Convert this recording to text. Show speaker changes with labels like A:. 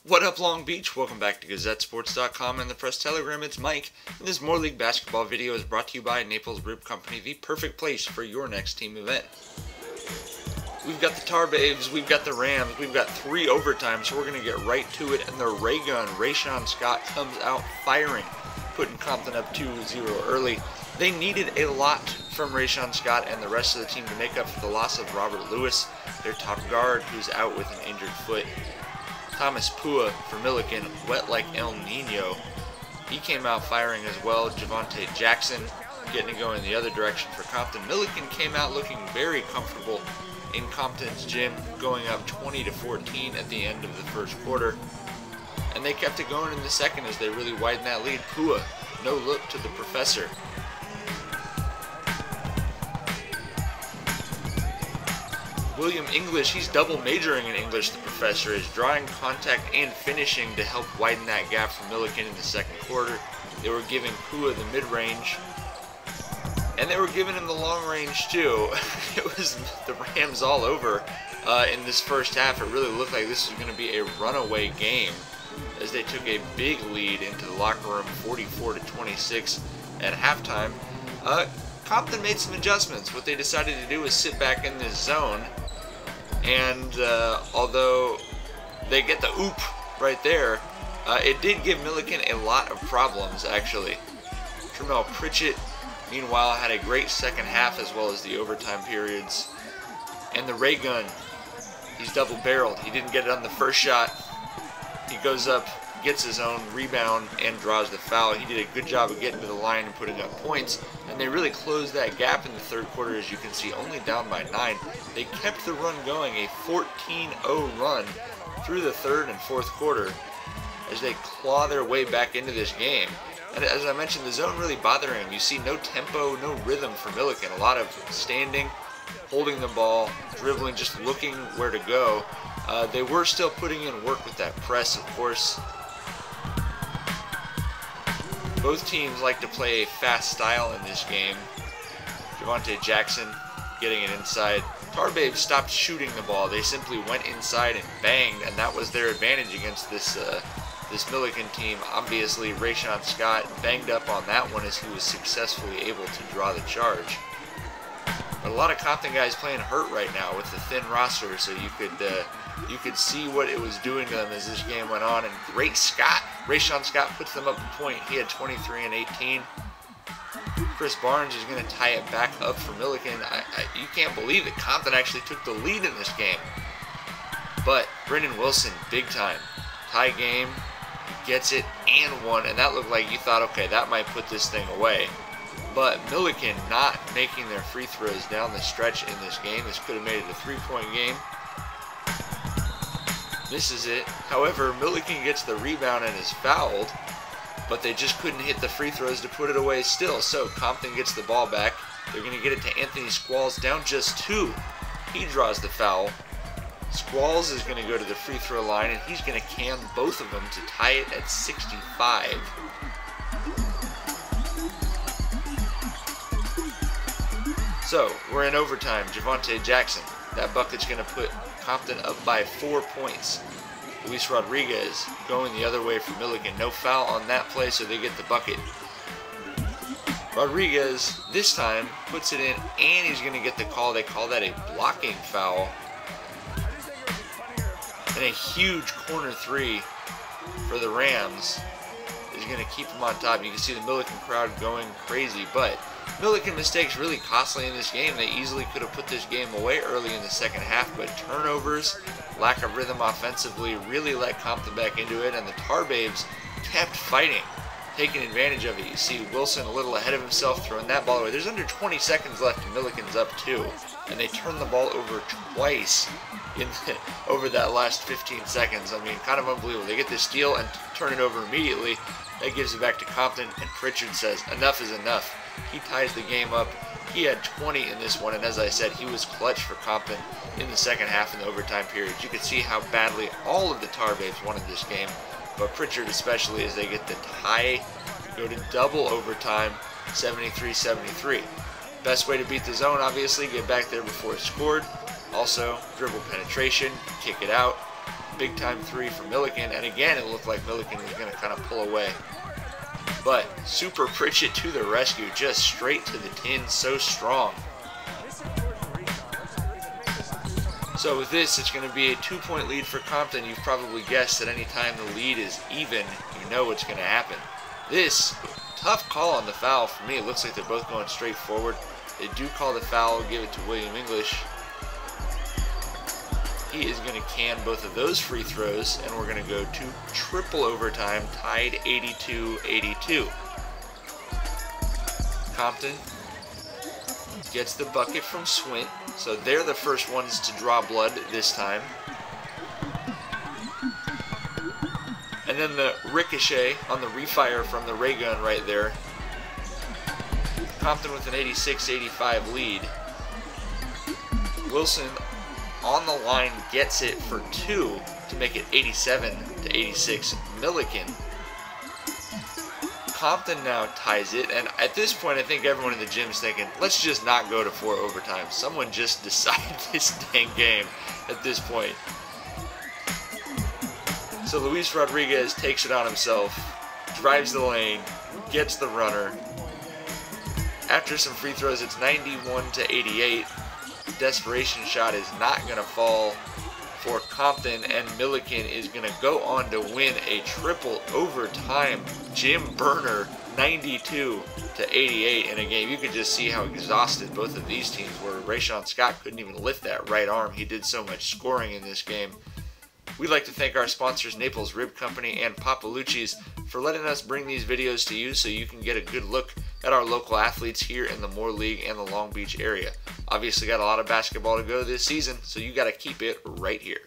A: What up, Long Beach? Welcome back to GazetteSports.com and the Press Telegram. It's Mike, and this More League Basketball video is brought to you by Naples Rib Company, the perfect place for your next team event. We've got the Tarbabes, we've got the Rams, we've got 3 overtimes, so we're going to get right to it. And the ray gun, Rayshawn Scott, comes out firing, putting Compton up 2-0 early. They needed a lot from Rayshawn Scott and the rest of the team to make up for the loss of Robert Lewis, their top guard, who's out with an injured foot. Thomas Pua for Millikan, wet like El Nino. He came out firing as well. Javonte Jackson getting it going the other direction for Compton. Millikan came out looking very comfortable in Compton's gym, going up 20-14 at the end of the first quarter. And they kept it going in the second as they really widened that lead. Pua, no look to the professor. William English, he's double majoring in English, the professor is, drawing contact and finishing to help widen that gap for Millikan in the second quarter. They were giving Pua the mid-range, and they were giving him the long range too. It was the Rams all over in this first half. It really looked like this was going to be a runaway game as they took a big lead into the locker room, 44-26 at halftime. Compton made some adjustments. What they decided to do was sit back in this zone. And although they get the oop right there, it did give Millikan a lot of problems, actually. Tremel Pritchett, meanwhile, had a great second half as well as the overtime periods. And the ray gun, he's double-barreled. He didn't get it on the first shot. He goes up, gets his own rebound, and draws the foul. He did a good job of getting to the line and putting up points, and they really closed that gap in the third quarter, as you can see, only down by 9. They kept the run going, a 14-0 run through the third and fourth quarter as they claw their way back into this game. And as I mentioned, the zone really bothering him. You see no tempo, no rhythm for Millikan. A lot of standing, holding the ball, dribbling, just looking where to go. They were still putting in work with that press, of course. Both teams like to play a fast style in this game. Javonte Jackson getting it inside. Tarbabes stopped shooting the ball. They simply went inside and banged, and that was their advantage against this Millikan team. Obviously, Rayshawn Scott banged up on that one as he was successfully able to draw the charge. But a lot of Compton guys playing hurt right now with the thin roster, so you could see what it was doing to them as this game went on. And great Scott, Rayshawn Scott puts them up a point. He had 23 and 18. Chris Barnes is going to tie it back up for Millikan. You can't believe it. Compton actually took the lead in this game. But Brendan Wilson, big time. Tie game, he gets it and one, and that looked like you thought, okay, that might put this thing away. But Millikan not making their free throws down the stretch in this game. This could have made it a 3-point game. Misses it. However, Millikan gets the rebound and is fouled, but they just couldn't hit the free throws to put it away still. So Compton gets the ball back. They're going to get it to Anthony Squalls, down just 2. He draws the foul. Squalls is going to go to the free throw line, and he's going to can both of them to tie it at 65. So, we're in overtime. Javonte Jackson. That bucket's going to put Compton up by 4 points. Luis Rodriguez going the other way for Millikan. No foul on that play, so they get the bucket. Rodriguez, this time, puts it in, and he's going to get the call. They call that a blocking foul. And a huge corner 3 for the Rams is going to keep them on top. You can see the Millikan crowd going crazy, but Millikan mistakes really costly in this game. They easily could have put this game away early in the second half, but turnovers, lack of rhythm offensively really let Compton back into it, and the Tarbabes kept fighting, taking advantage of it. You see Wilson a little ahead of himself, throwing that ball away. There's under 20 seconds left, and Millikan's up 2, and they turn the ball over twice over that last 15 seconds. I mean, kind of unbelievable. They get the steal and turn it over immediately. That gives it back to Compton, and Pritchard says, enough is enough. He ties the game up. He had 20 in this one, and as I said, he was clutch for Compton in the second half in the overtime period. You could see how badly all of the Tarbabes wanted this game, but Pritchard especially, as they get the tie, go to double overtime, 73-73. Best way to beat the zone, obviously, get back there before it's scored. Also, dribble penetration, kick it out. big time three for Millikan, and again it looked like Millikan was going to kind of pull away. But Super Pritchett to the rescue, just straight to the tin, so strong. So with this, it's going to be a 2-point lead for Compton. You've probably guessed that anytime the lead is even, you know what's going to happen. This, tough call on the foul for me. It looks like they're both going straight forward. They do call the foul, give it to William English. He is going to can both of those free throws, and we're going to go to triple overtime, tied 82-82. Compton gets the bucket from Swint, so they're the first ones to draw blood this time. And then the ricochet on the refire from the ray gun right there. Compton with an 86-85 lead. Wilson on the line gets it for 2 to make it 87-86 Millikan. Compton now ties it, and at this point I think everyone in the gym is thinking, let's just not go to 4 overtime. Someone just decide this dang game at this point. So Luis Rodriguez takes it on himself, drives the lane, gets the runner. After some free throws, it's 91-88. Desperation shot is not going to fall for Compton, and Millikan is going to go on to win a triple overtime gym burner, 92-88 in a game. You could just see how exhausted both of these teams were. Rayshawn Scott couldn't even lift that right arm. He did so much scoring in this game. We'd like to thank our sponsors, Naples Rib Company and Papalucci's, for letting us bring these videos to you so you can get a good look at our local athletes here in the Moore League and the Long Beach area. Obviously got a lot of basketball to go this season, so you got to keep it right here.